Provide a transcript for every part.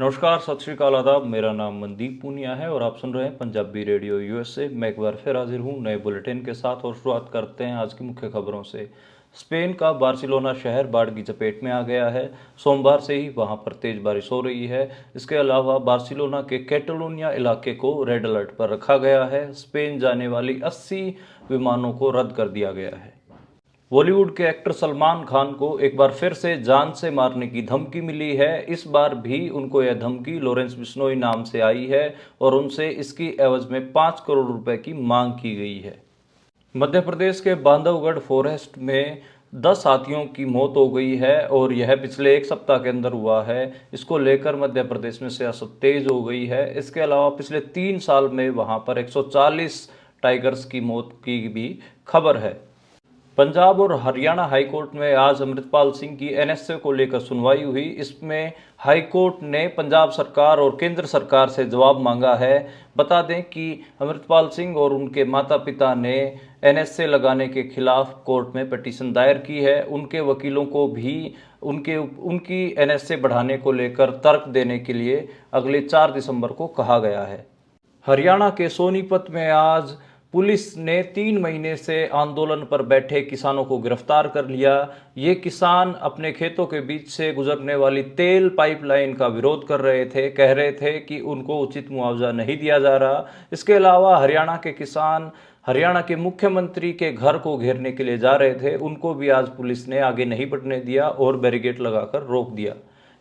नमस्कार, सत श्री अकाल, आदाब। मेरा नाम मनदीप पूनिया है और आप सुन रहे हैं पंजाबी रेडियो यूएसए। मैं एक बार फिर हाजिर हूँ नए बुलेटिन के साथ और शुरुआत करते हैं आज की मुख्य खबरों से। स्पेन का बार्सिलोना शहर बाढ़ की चपेट में आ गया है। सोमवार से ही वहां पर तेज बारिश हो रही है। इसके अलावा बार्सिलोना के कैटलोनिया इलाके को रेड अलर्ट पर रखा गया है। स्पेन जाने वाली 80 विमानों को रद्द कर दिया गया है। बॉलीवुड के एक्टर सलमान खान को एक बार फिर से जान से मारने की धमकी मिली है। इस बार भी उनको यह धमकी लॉरेंस बिश्नोई नाम से आई है और उनसे इसकी एवज में 5 करोड़ रुपए की मांग की गई है। मध्य प्रदेश के बांधवगढ़ फॉरेस्ट में 10 हाथियों की मौत हो गई है और यह पिछले एक सप्ताह के अंदर हुआ है। इसको लेकर मध्य प्रदेश में सियासत तेज हो गई है। इसके अलावा पिछले 3 साल में वहां पर 140 टाइगर्स की मौत की भी खबर है। पंजाब और हरियाणा हाईकोर्ट में आज अमृतपाल सिंह की एनएसए को लेकर सुनवाई हुई। इसमें हाईकोर्ट ने पंजाब सरकार और केंद्र सरकार से जवाब मांगा है। बता दें कि अमृतपाल सिंह और उनके माता पिता ने एनएसए लगाने के खिलाफ कोर्ट में पिटीशन दायर की है। उनके वकीलों को भी उनकी एनएसए बढ़ाने को लेकर तर्क देने के लिए अगले 4 दिसंबर को कहा गया है। हरियाणा के सोनीपत में आज पुलिस ने 3 महीने से आंदोलन पर बैठे किसानों को गिरफ्तार कर लिया। ये किसान अपने खेतों के बीच से गुजरने वाली तेल पाइपलाइन का विरोध कर रहे थे। कह रहे थे कि उनको उचित मुआवजा नहीं दिया जा रहा। इसके अलावा हरियाणा के किसान हरियाणा के मुख्यमंत्री के घर को घेरने के लिए जा रहे थे। उनको भी आज पुलिस ने आगे नहीं बढ़ने दिया और बैरिकेड लगाकर रोक दिया।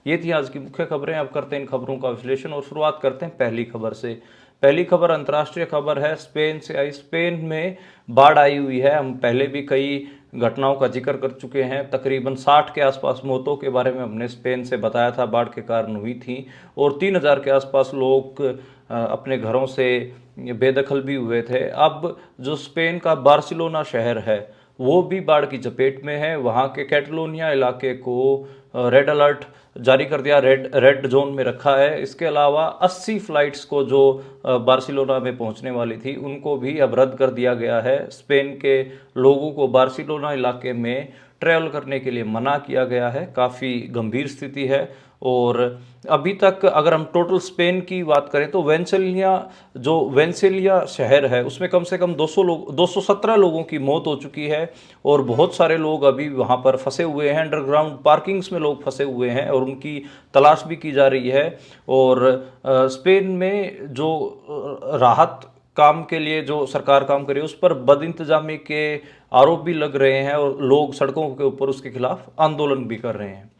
ये थी आज की मुख्य खबरें। अब करते हैं इन खबरों का विश्लेषण और शुरुआत करते हैं पहली खबर से। पहली खबर अंतर्राष्ट्रीय खबर है, स्पेन से आई। स्पेन में बाढ़ आई हुई है। हम पहले भी कई घटनाओं का जिक्र कर चुके हैं। तकरीबन 60 के आसपास मौतों के बारे में हमने स्पेन से बताया था, बाढ़ के कारण हुई थी और 3000 के आसपास लोग अपने घरों से बेदखल भी हुए थे। अब जो स्पेन का बार्सिलोना शहर है वो भी बाढ़ की चपेट में है। वहाँ के कैटलोनिया इलाके को रेड अलर्ट जारी कर दिया, रेड जोन में रखा है। इसके अलावा 80 फ्लाइट्स को जो बार्सिलोना में पहुंचने वाली थी उनको भी अब रद्द कर दिया गया है। स्पेन के लोगों को बार्सिलोना इलाके में ट्रैवल करने के लिए मना किया गया है। काफ़ी गंभीर स्थिति है और अभी तक अगर हम टोटल स्पेन की बात करें तो वेंसिलिया शहर है उसमें कम से कम 217 लोगों की मौत हो चुकी है और बहुत सारे लोग अभी वहां पर फंसे हुए हैं। अंडरग्राउंड पार्किंग्स में लोग फंसे हुए हैं और उनकी तलाश भी की जा रही है। और स्पेन में जो राहत काम के लिए जो सरकार काम कर रही है उस पर बदइंतजामी के आरोप भी लग रहे हैं और लोग सड़कों के ऊपर उसके खिलाफ आंदोलन भी कर रहे हैं।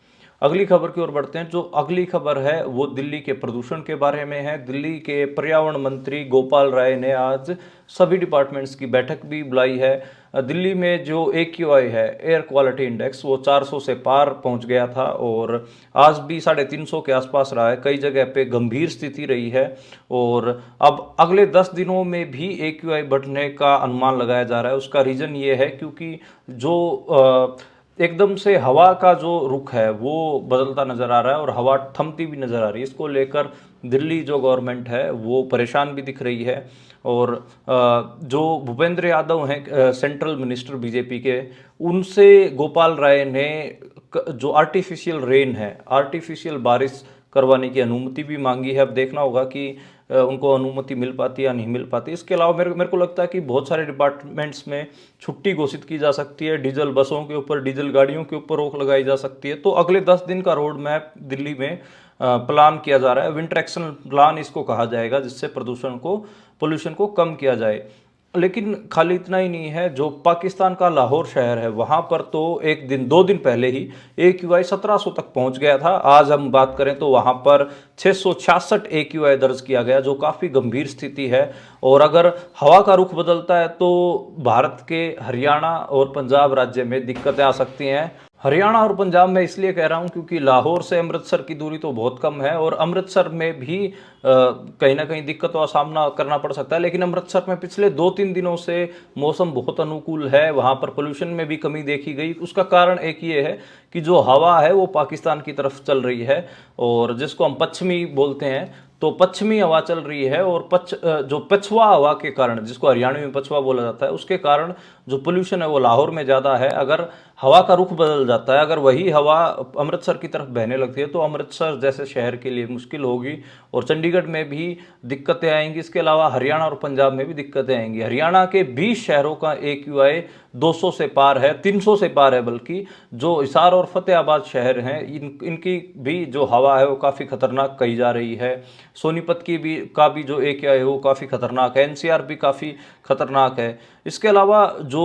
अगली खबर की ओर बढ़ते हैं। जो अगली खबर है वो दिल्ली के प्रदूषण के बारे में है। दिल्ली के पर्यावरण मंत्री गोपाल राय ने आज सभी डिपार्टमेंट्स की बैठक भी बुलाई है। दिल्ली में जो AQI है, एयर क्वालिटी इंडेक्स, वो 400 से पार पहुंच गया था और आज भी 350 के आसपास रहा है। कई जगह पे गंभीर स्थिति रही है और अब अगले 10 दिनों में भी AQI बढ़ने का अनुमान लगाया जा रहा है। उसका रीज़न ये है क्योंकि जो एकदम से हवा का जो रुख है वो बदलता नजर आ रहा है और हवा थमती भी नजर आ रही है। इसको लेकर दिल्ली जो गवर्नमेंट है वो परेशान भी दिख रही है और जो भूपेंद्र यादव हैं सेंट्रल मिनिस्टर बीजेपी के, उनसे गोपाल राय ने जो आर्टिफिशियल रेन है, आर्टिफिशियल बारिश करवाने की अनुमति भी मांगी है। अब देखना होगा कि उनको अनुमति मिल पाती है या नहीं मिल पाती। इसके अलावा मेरे को लगता है कि बहुत सारे डिपार्टमेंट्स में छुट्टी घोषित की जा सकती है। डीजल बसों के ऊपर, डीजल गाड़ियों के ऊपर रोक लगाई जा सकती है। तो अगले 10 दिन का रोड मैप दिल्ली में प्लान किया जा रहा है। विंटर एक्शन प्लान इसको कहा जाएगा, जिससे पोल्यूशन को कम किया जाए। लेकिन खाली इतना ही नहीं है। जो पाकिस्तान का लाहौर शहर है वहां पर तो 2 दिन पहले ही AQI 1700 तक पहुंच गया था। आज हम बात करें तो वहां पर 666 AQI दर्ज किया गया, जो काफ़ी गंभीर स्थिति है। और अगर हवा का रुख बदलता है तो भारत के हरियाणा और पंजाब राज्य में दिक्कतें आ सकती हैं। हरियाणा और पंजाब में इसलिए कह रहा हूं क्योंकि लाहौर से अमृतसर की दूरी तो बहुत कम है और अमृतसर में भी कहीं ना कहीं दिक्कतों का सामना करना पड़ सकता है। लेकिन अमृतसर में पिछले 2-3 दिनों से मौसम बहुत अनुकूल है। वहां पर पोल्यूशन में भी कमी देखी गई। उसका कारण एक ये है कि जो हवा है वो पाकिस्तान की तरफ चल रही है और जिसको हम पश्चिमी बोलते हैं। तो पश्चिमी हवा चल रही है और जो पछुआ हवा के कारण, जिसको हरियाणवी में पछुआ बोला जाता है, उसके कारण जो पोल्यूशन है वो लाहौर में ज़्यादा है। अगर हवा का रुख बदल जाता है, अगर वही हवा अमृतसर की तरफ बहने लगती है तो अमृतसर जैसे शहर के लिए मुश्किल होगी और चंडीगढ़ में भी दिक्कतें आएंगी। इसके अलावा हरियाणा और पंजाब में भी दिक्कतें आएंगी। हरियाणा के 20 शहरों का AQI 200 से पार है, 300 से पार है, बल्कि जो हिसार और फतेहाबाद शहर हैं इनकी भी जो हवा है वो काफ़ी खतरनाक कही जा रही है। सोनीपत का भी जो AQI है वो काफ़ी खतरनाक है। NCR भी काफ़ी खतरनाक है। इसके अलावा जो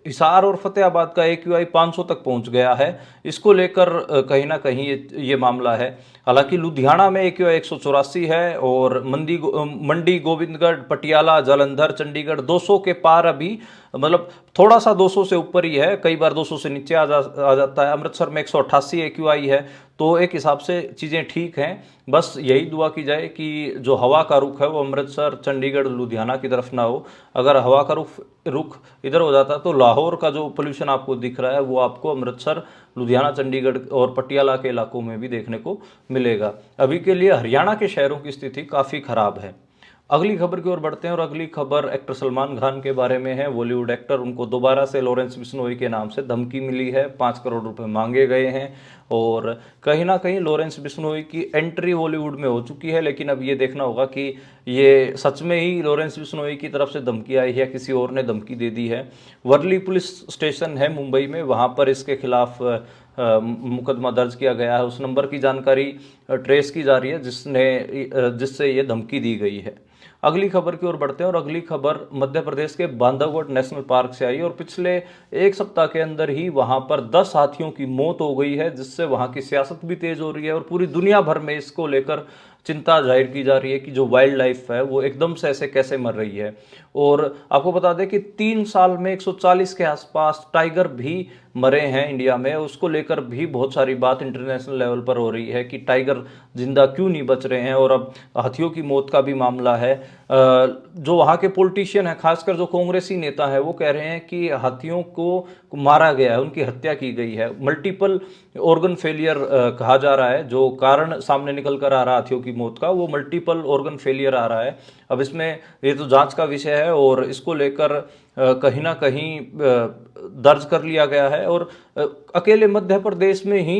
हिसार और फतेहाबाद का AQI 500 तक पहुंच गया है, इसको लेकर कहीं ना कहीं ये मामला है। हालांकि लुधियाना में AQI 184 है और मंडी, गोविंदगढ़, पटियाला, जालंधर, चंडीगढ़ 200 के पार अभी, मतलब थोड़ा सा 200 से ऊपर ही है, कई बार 200 से नीचे आ जाता है। अमृतसर में 188 AQI है, तो एक हिसाब से चीज़ें ठीक हैं। बस यही दुआ की जाए कि जो हवा का रुख है वो अमृतसर, चंडीगढ़, लुधियाना की तरफ ना हो। अगर हवा का रुख इधर हो जाता तो लाहौर का जो पोल्यूशन आपको दिख रहा है वो आपको अमृतसर, लुधियाना, चंडीगढ़ और पटियाला के इलाकों में भी देखने को मिलेगा। अभी के लिए हरियाणा के शहरों की स्थिति काफ़ी खराब है। अगली खबर की ओर बढ़ते हैं और अगली खबर एक्टर सलमान खान के बारे में है। बॉलीवुड एक्टर, उनको दोबारा से लॉरेंस बिश्नोई के नाम से धमकी मिली है, 5 करोड़ रुपए मांगे गए हैं और कहीं ना कहीं लॉरेंस बिश्नोई की एंट्री बॉलीवुड में हो चुकी है। लेकिन अब ये देखना होगा कि ये सच में ही लॉरेंस बिश्नोई की तरफ से धमकी आई है या किसी और ने धमकी दे दी है। वर्ली पुलिस स्टेशन है मुंबई में, वहाँ पर इसके खिलाफ मुकदमा दर्ज किया गया है। उस नंबर की जानकारी ट्रेस की जा रही है जिससे ये धमकी दी गई है। अगली खबर की ओर बढ़ते हैं और अगली खबर मध्य प्रदेश के बांधवगढ़ नेशनल पार्क से आई और पिछले एक सप्ताह के अंदर ही वहां पर 10 हाथियों की मौत हो गई है, जिससे वहां की सियासत भी तेज हो रही है और पूरी दुनिया भर में इसको लेकर चिंता जाहिर की जा रही है कि जो वाइल्ड लाइफ है वो एकदम से ऐसे कैसे मर रही है। और आपको बता दें कि 3 साल में 140 के आसपास टाइगर भी मरे हैं इंडिया में। उसको लेकर भी बहुत सारी बात इंटरनेशनल लेवल पर हो रही है कि टाइगर जिंदा क्यों नहीं बच रहे हैं। और अब हाथियों की मौत का भी मामला है। जो वहाँ के पॉलिटिशियन हैं, खासकर जो कांग्रेसी नेता है, वो कह रहे हैं कि हाथियों को मारा गया है, उनकी हत्या की गई है। मल्टीपल ऑर्गन फेलियर कहा जा रहा है, जो कारण सामने निकल कर आ रहा है हाथियों की मौत का, वो मल्टीपल ऑर्गन फेलियर आ रहा है। अब इसमें ये तो जांच का विषय है और इसको लेकर कहीं ना कहीं दर्ज कर लिया गया है। और अकेले मध्य प्रदेश में ही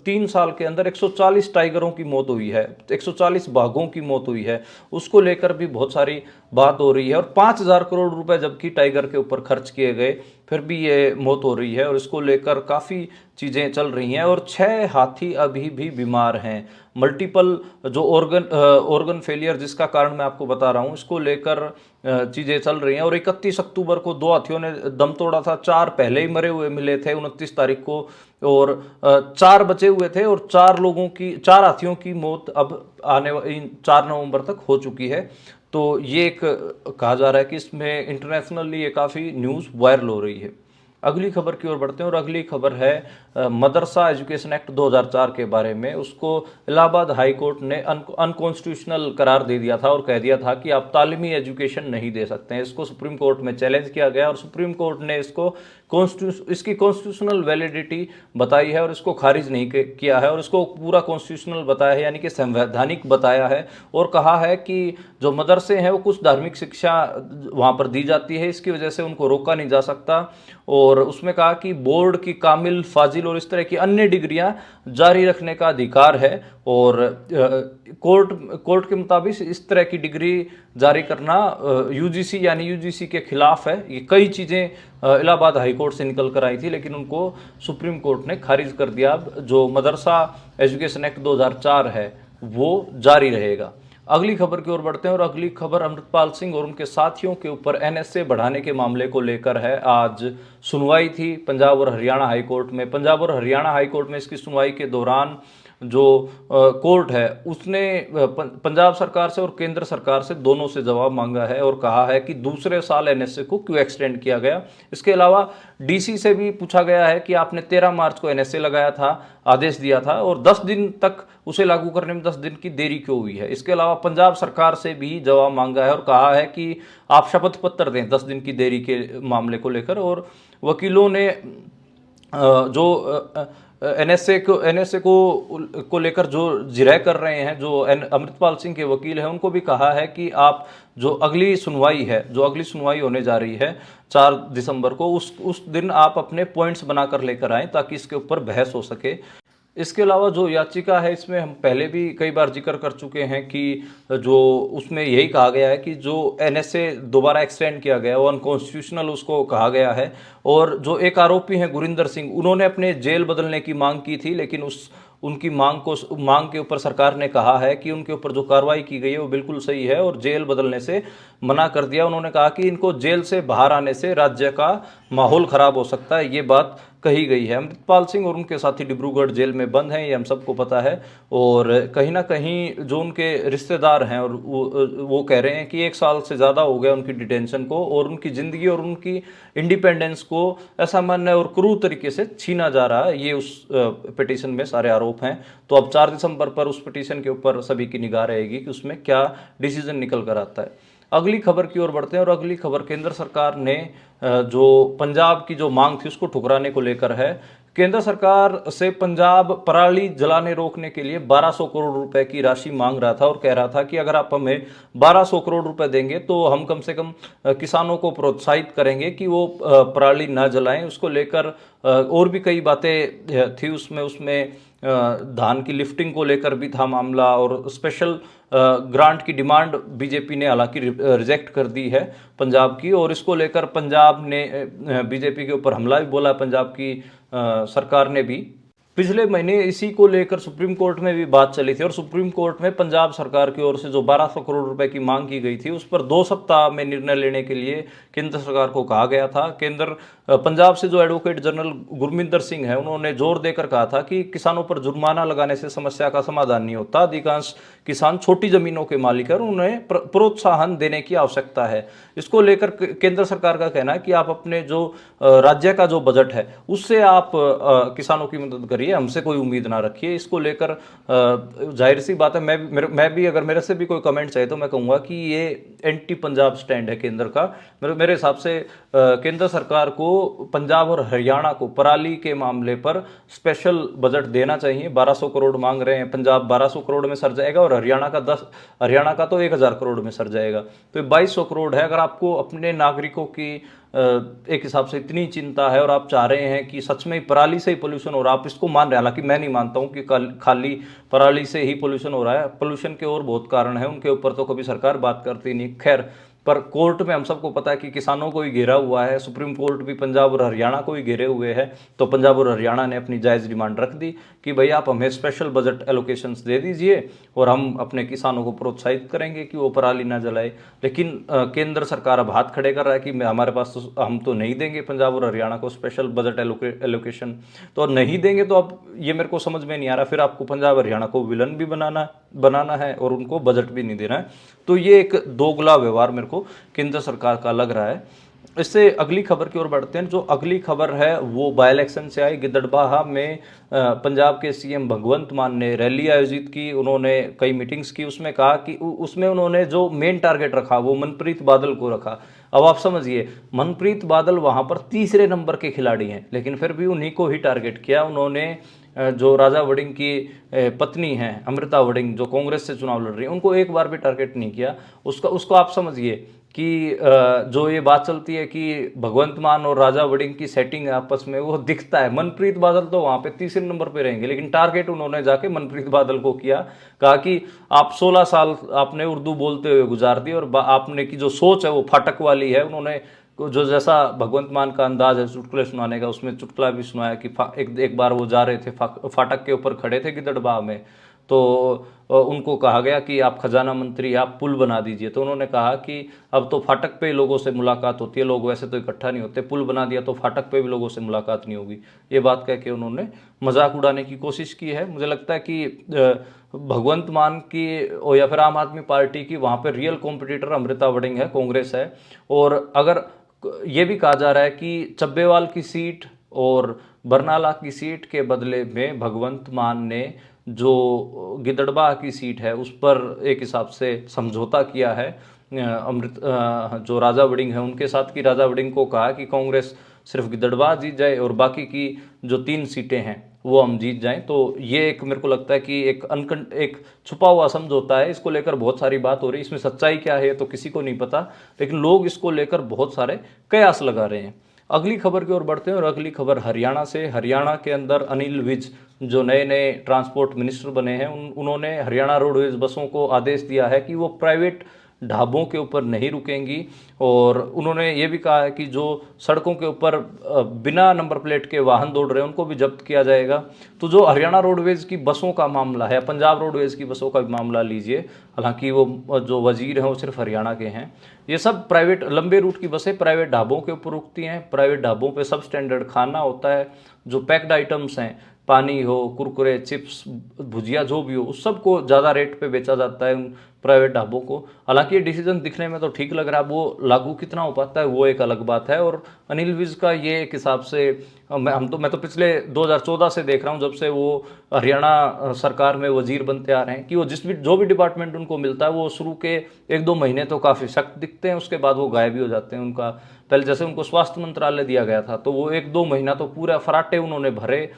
3 साल के अंदर 140 टाइगरों की मौत हुई है, 140 बाघों की मौत हुई है। उसको लेकर भी बहुत सारी बात हो रही है और 5,000 करोड़ रुपए जबकि टाइगर के ऊपर खर्च किए गए, फिर भी ये मौत हो रही है और इसको लेकर काफ़ी चीज़ें चल रही हैं। और 6 हाथी अभी भी बीमार हैं। मल्टीपल जो ऑर्गन फेलियर जिसका कारण मैं आपको बता रहा हूँ, इसको लेकर चीज़ें चल रही हैं। और 31 अक्टूबर को 2 हाथियों ने दम तोड़ा था, 4 पहले ही मरे हुए मिले थे 29 तारीख को, और 4 बचे हुए थे और 4 हाथियों की मौत अब आने वाली 4 नवंबर तक हो चुकी है। तो ये एक कहा जा रहा है कि इसमें इंटरनेशनली ये काफ़ी न्यूज़ वायरल हो रही है। अगली खबर की ओर बढ़ते हैं और अगली खबर है मदरसा एजुकेशन एक्ट 2004 के बारे में। उसको इलाहाबाद हाई कोर्ट ने अनकॉन्स्टिट्यूशनल करार दे दिया था और कह दिया था कि आप तालीमी एजुकेशन नहीं दे सकते हैं। इसको सुप्रीम कोर्ट में चैलेंज किया गया और सुप्रीम कोर्ट ने इसकी कॉन्स्टिट्यूशनल वैलिडिटी बताई है और इसको खारिज नहीं किया है और इसको पूरा कॉन्स्टिट्यूशनल बताया है, यानी कि संवैधानिक बताया है। और कहा है कि जो मदरसे हैं वो कुछ धार्मिक शिक्षा वहाँ पर दी जाती है, इसकी वजह से उनको रोका नहीं जा सकता। और उसमें कहा कि बोर्ड की कामिल, फाजिल और इस तरह की अन्य डिग्रियां जारी रखने का अधिकार है। और कोर्ट के मुताबिक इस तरह की डिग्री जारी करना यूजीसी यानी यूजीसी के खिलाफ है। ये कई चीज़ें इलाहाबाद हाई कोर्ट से निकल कर आई थी, लेकिन उनको सुप्रीम कोर्ट ने खारिज कर दिया। जो मदरसा एजुकेशन एक्ट 2004 है वो जारी रहेगा। अगली खबर की ओर बढ़ते हैं और अगली खबर अमृतपाल सिंह और उनके साथियों के ऊपर NSA बढ़ाने के मामले को लेकर है। आज सुनवाई थी पंजाब और हरियाणा हाई कोर्ट में। पंजाब और हरियाणा हाई कोर्ट में इसकी सुनवाई के दौरान जो कोर्ट है उसने पंजाब सरकार से और केंद्र सरकार से दोनों से जवाब मांगा है और कहा है कि दूसरे साल NSA को क्यों एक्सटेंड किया गया। इसके अलावा DC से भी पूछा गया है कि आपने 13 मार्च को NSA लगाया था, आदेश दिया था, और 10 दिन तक उसे लागू करने में 10 दिन की देरी क्यों हुई है। इसके अलावा पंजाब सरकार से भी जवाब मांगा है और कहा है कि आप शपथ पत्र दें 10 दिन की देरी के मामले को लेकर। और वकीलों ने जो एनएसए को लेकर जो जिरह कर रहे हैं, जो अमृतपाल सिंह के वकील हैं, उनको भी कहा है कि आप जो अगली सुनवाई होने जा रही है 4 दिसंबर को, उस दिन आप अपने पॉइंट्स बनाकर लेकर आएं ताकि इसके ऊपर बहस हो सके। इसके अलावा जो याचिका है, इसमें हम पहले भी कई बार जिक्र कर चुके हैं कि जो उसमें यही कहा गया है कि जो एनएसए दोबारा एक्सटेंड किया गया वो अनकॉन्स्टिट्यूशनल उसको कहा गया है। और जो एक आरोपी हैं गुरिंदर सिंह, उन्होंने अपने जेल बदलने की मांग की थी, लेकिन उनकी मांग के ऊपर सरकार ने कहा है कि उनके ऊपर जो कार्रवाई की गई है वो बिल्कुल सही है और जेल बदलने से मना कर दिया। उन्होंने कहा कि इनको जेल से बाहर आने से राज्य का माहौल खराब हो सकता है, ये बात कही गई है। अमृतपाल सिंह और उनके साथी डिब्रूगढ़ जेल में बंद हैं, ये हम सबको पता है। और कहीं ना कहीं जो उनके रिश्तेदार हैं और वो कह रहे हैं कि 1 साल से ज़्यादा हो गया उनकी डिटेंशन को, और उनकी ज़िंदगी और उनकी इंडिपेंडेंस को असामान्य और क्रूर तरीके से छीना जा रहा है। ये उस पिटीशन में सारे आरोप हैं। तो अब 4 दिसंबर पर उस पिटीशन के ऊपर सभी की निगाह रहेगी कि उसमें क्या डिसीजन निकल कर आता है। अगली खबर की ओर बढ़ते हैं, और अगली खबर केंद्र सरकार ने जो पंजाब की जो मांग थी उसको ठुकराने को लेकर है। केंद्र सरकार से पंजाब पराली जलाने रोकने के लिए 1200 करोड़ रुपए की राशि मांग रहा था और कह रहा था कि अगर आप हमें 1200 करोड़ रुपए देंगे तो हम कम से कम किसानों को प्रोत्साहित करेंगे कि वो पराली ना जलाएं। उसको लेकर और भी कई बातें थी उसमें धान की लिफ्टिंग को लेकर भी था मामला, और स्पेशल ग्रांट की डिमांड बीजेपी ने हालांकि रिजेक्ट कर दी है पंजाब की, और इसको लेकर पंजाब ने बीजेपी के ऊपर हमला भी बोला। पंजाब की सरकार ने भी पिछले महीने इसी को लेकर सुप्रीम कोर्ट में भी बात चली थी, और सुप्रीम कोर्ट में पंजाब सरकार की ओर से जो 1200 करोड़ रुपए की मांग की गई थी उस पर 2 सप्ताह में निर्णय लेने के लिए केंद्र सरकार को कहा गया था। पंजाब से जो एडवोकेट जनरल गुरमिंदर सिंह है, उन्होंने जोर देकर कहा था कि किसानों पर जुर्माना लगाने से समस्या का समाधान नहीं होता। अधिकांश किसान छोटी जमीनों के मालिक हैं, उन्हें प्रोत्साहन देने की आवश्यकता है। इसको लेकर केंद्र सरकार का कहना है कि आप अपने जो राज्य का जो बजट है उससे आप किसानों की मदद करिए, हमसे कोई उम्मीद ना रखिए। इसको लेकर जाहिर सी बात है, मैं भी अगर मेरे से भी कोई कमेंट चाहे तो मैं कहूँगा कि ये एंटी पंजाब स्टैंड है केंद्र का। मेरे हिसाब से केंद्र सरकार को पंजाब और हरियाणा को पराली के मामले पर स्पेशल बजट देना चाहिए। 1200 करोड़ मांग रहे हैं, पंजाब 1200 करोड़ में सर जाएगा और हरियाणा का तो 1000 करोड़ में सर जाएगा, तो 2200 करोड़ है। अगर आपको अपने नागरिकों की एक हिसाब से इतनी चिंता है और आप चाह रहे हैं कि सच में पराली से ही पोल्यूशन हो रहा है, आप इसको मान रहे हैं, हालांकि मैं नहीं मानता हूं कि खाली पराली से ही पोल्यूशन हो रहा है। पोल्यूशन के और बहुत कारण है, उनके ऊपर तो कभी सरकार बात करती नहीं। खैर, पर कोर्ट में हम सबको पता है कि किसानों को ही घेरा हुआ है। सुप्रीम कोर्ट भी पंजाब और हरियाणा को ही घेरे हुए है। तो पंजाब और हरियाणा ने अपनी जायज़ डिमांड रख दी कि भाई आप हमें स्पेशल बजट एलोकेशंस दे दीजिए और हम अपने किसानों को प्रोत्साहित करेंगे कि वो पराली ना जलाए। लेकिन केंद्र सरकार अब हाथ खड़े कर रहा है कि हमारे पास हम तो नहीं देंगे पंजाब और हरियाणा को स्पेशल बजट एलोकेशन। तो नहीं देंगे तो अब ये मेरे को समझ में नहीं आ रहा, फिर आपको पंजाब हरियाणा को विलन भी बनाना है और उनको बजट भी नहीं देना है। तो ये एक दोगला व्यवहार मेरे को केंद्र सरकार का लग रहा है। इससे अगली खबर की ओर बढ़ते हैं। जो अगली खबर है वो बाय इलेक्शन से आई। गिद्धड़बाहा में पंजाब के सीएम भगवंत मान ने रैली आयोजित की, उन्होंने कई मीटिंग्स की। उसमें कहा कि उसमें उन्होंने जो मेन टारगेट रखा वो मनप्रीत बादल को रखा। अब आप समझिए, मनप्रीत बादल वहां पर तीसरे नंबर के खिलाड़ी हैं, लेकिन फिर भी उन्हीं को ही टारगेट किया उन्होंने। जो राजा वड़िंग की पत्नी हैं अमृता वड़िंग, जो कांग्रेस से चुनाव लड़ रही है, उनको एक बार भी टारगेट नहीं किया। उसको आप समझिए कि जो ये बात चलती है कि भगवंत मान और राजा वड़िंग की सेटिंग है आपस में, वो दिखता है। मनप्रीत बादल तो वहां पे तीसरे नंबर पे रहेंगे, लेकिन टारगेट उन्होंने जाके मनप्रीत बादल को किया। कहा कि आप 16 साल आपने उर्दू बोलते हुए गुजार दी और आपने की जो सोच है वो फाटक वाली है। उन्होंने जो जैसा भगवंत मान का अंदाज है चुटकुले सुनाने का, उसमें चुटकुला भी सुनाया कि एक बार वो जा रहे थे, फाटक के ऊपर खड़े थे गिद्धड़बाह में, तो उनको कहा गया कि आप खजाना मंत्री, आप पुल बना दीजिए। तो उन्होंने कहा कि अब तो फाटक पे ही लोगों से मुलाकात होती है, लोग वैसे तो इकट्ठा नहीं होते, पुल बना दिया तो फाटक पे भी लोगों से मुलाकात नहीं होगी। ये बात कह के उन्होंने मजाक उड़ाने की कोशिश की है। मुझे लगता है कि भगवंत मान की या फिर आम आदमी पार्टी की वहाँ पर रियल कॉम्पिटिटर अमृता वड़िंग है, कांग्रेस है। और अगर ये भी कहा जा रहा है कि चब्बेवाल की सीट और बरनाला की सीट के बदले में भगवंत मान ने जो गिद्धड़बाह की सीट है उस पर एक हिसाब से समझौता किया है जो राजा वड़िंग है उनके साथ, की राजा वड़िंग को कहा कि कांग्रेस सिर्फ गिद्धड़बाह जीत जाए और बाकी की जो 3 सीटें हैं वो हम जीत जाएं, तो ये एक मेरे को लगता है कि एक छुपा हुआ समझौता है। इसको लेकर बहुत सारी बात हो रही है, इसमें सच्चाई क्या है तो किसी को नहीं पता, लेकिन लोग इसको लेकर बहुत सारे कयास लगा रहे हैं। अगली खबर की ओर बढ़ते हैं और अगली खबर हरियाणा से। हरियाणा के अंदर अनिल विज जो नए नए ट्रांसपोर्ट मिनिस्टर बने हैं, उन्होंने हरियाणा रोडवेज बसों को आदेश दिया है कि वो प्राइवेट ढाबों के ऊपर नहीं रुकेंगी, और उन्होंने ये भी कहा है कि जो सड़कों के ऊपर बिना नंबर प्लेट के वाहन दौड़ रहे हैं उनको भी जब्त किया जाएगा। तो जो हरियाणा रोडवेज की बसों का मामला है, पंजाब रोडवेज की बसों का भी मामला लीजिए, हालांकि वो जो वजीर हैं वो सिर्फ हरियाणा के हैं। ये सब प्राइवेट लंबे रूट की बसें प्राइवेट ढाबों के ऊपर रुकती हैं। प्राइवेट ढाबों पे सब स्टैंडर्ड खाना होता है, जो पैक्ड आइटम्स हैं, पानी हो, कुरकुरे, चिप्स, भुजिया, जो भी हो, उस सब को ज़्यादा रेट पे बेचा जाता है उन प्राइवेट ढाबों को। हालांकि ये डिसीजन दिखने में तो ठीक लग रहा है, वो लागू कितना हो पाता है वो एक अलग बात है। और अनिल विज का ये एक हिसाब से मैं तो पिछले 2014 से देख रहा हूँ, जब से वो हरियाणा सरकार में वजीर बनते आ रहे हैं, कि वो जो भी डिपार्टमेंट उनको मिलता है वो शुरू के 1-2 महीने तो काफ़ी सख्त दिखते हैं, उसके बाद वो गायब भी हो जाते हैं। उनका पहले जैसे उनको स्वास्थ्य मंत्रालय दिया गया था, तो वो 1-2 महीना तो पूरा फराटे उन्होंने भरे,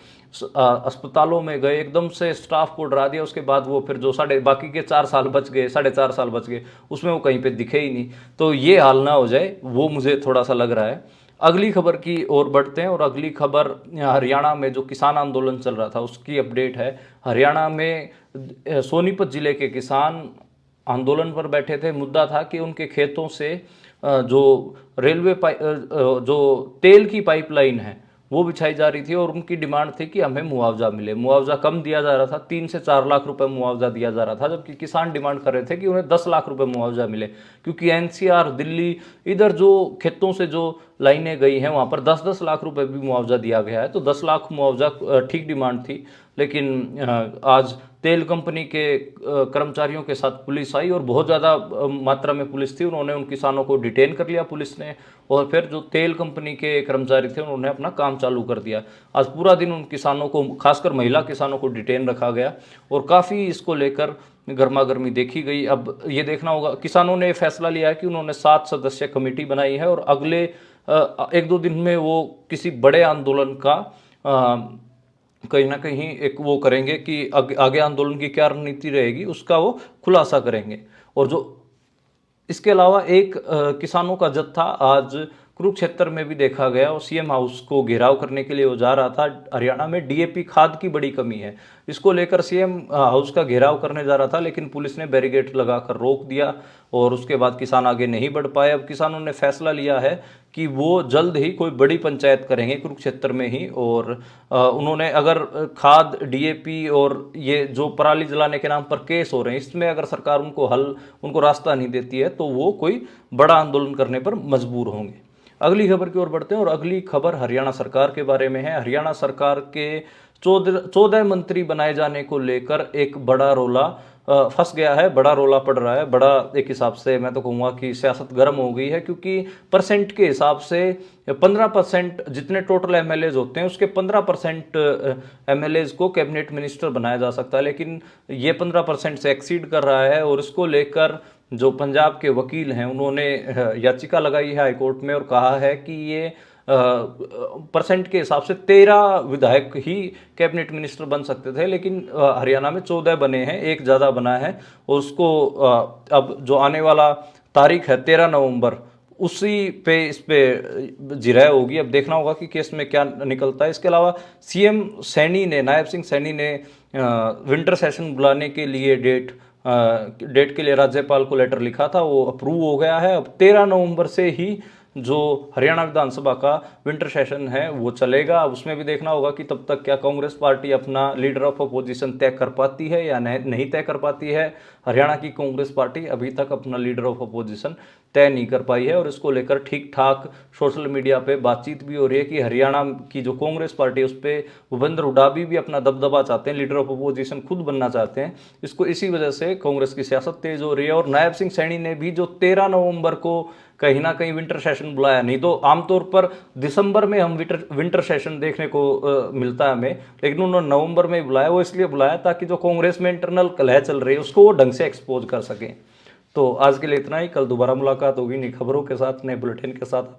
अस्पतालों में गए, एकदम से स्टाफ को डरा दिया। उसके बाद वो फिर जो बाकी के 4 साल बच गए, 4.5 साल बच गए, उसमें वो कहीं पे दिखे ही नहीं। तो ये हाल ना हो जाए, वो मुझे थोड़ा सा लग रहा है। अगली खबर की ओर बढ़ते हैं और अगली खबर हरियाणा में जो किसान आंदोलन चल रहा था उसकी अपडेट है। हरियाणा में सोनीपत जिले के किसान आंदोलन पर बैठे थे। मुद्दा था कि उनके खेतों से जो जो तेल की पाइपलाइन है वो बिछाई जा रही थी, और उनकी डिमांड थी कि हमें मुआवजा मिले। मुआवजा कम दिया जा रहा था, 3 से 4 लाख रुपए मुआवजा दिया जा रहा था, जबकि किसान डिमांड कर रहे थे कि उन्हें 10 लाख रुपए मुआवजा मिले, क्योंकि एनसीआर, दिल्ली, इधर जो खेतों से जो लाइनें गई हैं वहाँ पर 10-10 लाख रुपए भी मुआवजा दिया गया है। तो 10 लाख मुआवजा ठीक डिमांड थी, लेकिन आज तेल कंपनी के कर्मचारियों के साथ पुलिस आई और बहुत ज़्यादा मात्रा में पुलिस थी। उन्होंने उन किसानों को डिटेन कर लिया पुलिस ने, और फिर जो तेल कंपनी के कर्मचारी थे उन्होंने अपना काम चालू कर दिया। आज पूरा दिन उन किसानों को, खासकर महिला किसानों को डिटेन रखा गया, और काफ़ी इसको लेकर गर्मा गर्मी देखी गई। अब ये देखना होगा, किसानों ने फैसला लिया है कि उन्होंने 7 सदस्य कमेटी बनाई है और अगले 1-2 दिन में वो किसी बड़े आंदोलन का कहीं ना कहीं एक वो करेंगे कि आगे आंदोलन की क्या रणनीति रहेगी उसका वो खुलासा करेंगे। और जो इसके अलावा एक किसानों का जत्था आज कुरुक्षेत्र में भी देखा गया, और सीएम हाउस को घेराव करने के लिए वो जा रहा था। हरियाणा में डीएपी खाद की बड़ी कमी है, इसको लेकर सीएम हाउस का घेराव करने जा रहा था, लेकिन पुलिस ने बैरिकेड लगाकर रोक दिया और उसके बाद किसान आगे नहीं बढ़ पाए। अब किसानों ने फैसला लिया है कि वो जल्द ही कोई बड़ी पंचायत करेंगे कुरुक्षेत्र में ही, और उन्होंने अगर खाद, डीएपी और ये जो पराली जलाने के नाम पर केस हो रहे हैं, इसमें अगर सरकार उनको रास्ता नहीं देती है तो वो कोई बड़ा आंदोलन करने पर मजबूर होंगे। अगली खबर की ओर बढ़ते हैं और अगली खबर हरियाणा सरकार के बारे में है। हरियाणा सरकार के 14 मंत्री बनाए जाने को लेकर एक बड़ा रोला फंस गया है, बड़ा रोला पड़ रहा है। बड़ा एक हिसाब से मैं तो कहूँगा कि सियासत गर्म हो गई है, क्योंकि परसेंट के हिसाब से 15% जितने टोटल एमएलएज होते हैं उसके 15% एमएलएज को कैबिनेट मिनिस्टर बनाया जा सकता है, लेकिन ये 15% से एक्सीड कर रहा है। और इसको लेकर जो पंजाब के वकील हैं उन्होंने याचिका लगाई है हाईकोर्ट में और कहा है कि ये परसेंट के हिसाब से 13 विधायक ही कैबिनेट मिनिस्टर बन सकते थे, लेकिन हरियाणा में 14 बने हैं, एक ज़्यादा बना है। और उसको अब जो आने वाला तारीख है 13 नवंबर, उसी पे इस पे जिरह होगी। अब देखना होगा कि केस में क्या निकलता है। इसके अलावा सीएम सैनी ने, नायब सिंह सैनी ने विंटर सेशन बुलाने के लिए डेट के लिए राज्यपाल को लेटर लिखा था, वो अप्रूव हो गया है। अब 13 नवंबर से ही जो हरियाणा विधानसभा का विंटर सेशन है वो चलेगा। अब उसमें भी देखना होगा कि तब तक क्या कांग्रेस पार्टी अपना लीडर ऑफ अपोजिशन तय कर पाती है या नहीं तय कर पाती है। हरियाणा की कांग्रेस पार्टी अभी तक अपना लीडर ऑफ अपोजिशन तय नहीं कर पाई है, और इसको लेकर ठीक ठाक सोशल मीडिया पे बातचीत भी हो रही है कि हरियाणा की जो कांग्रेस पार्टी है उस पर भूपेंद्र हुड्डा भी अपना दबदबा चाहते हैं, लीडर ऑफ अपोजिशन खुद बनना चाहते हैं। इसी वजह से कांग्रेस की सियासत तेज हो रही है। और नायब सिंह सैनी ने भी जो 13 नवंबर को कहीं ना कहीं विंटर सेशन बुलाया, नहीं तो आमतौर पर दिसंबर में हम विंटर सेशन देखने को मिलता है हमें, लेकिन उन्होंने नवंबर में बुलाया। वो इसलिए बुलाया ताकि जो कांग्रेस में इंटरनल कलह चल रही है उसको वो ढंग से एक्सपोज कर सकें। तो आज के लिए इतना ही, कल दोबारा मुलाकात होगी नई खबरों के साथ, नए बुलेटिन के साथ।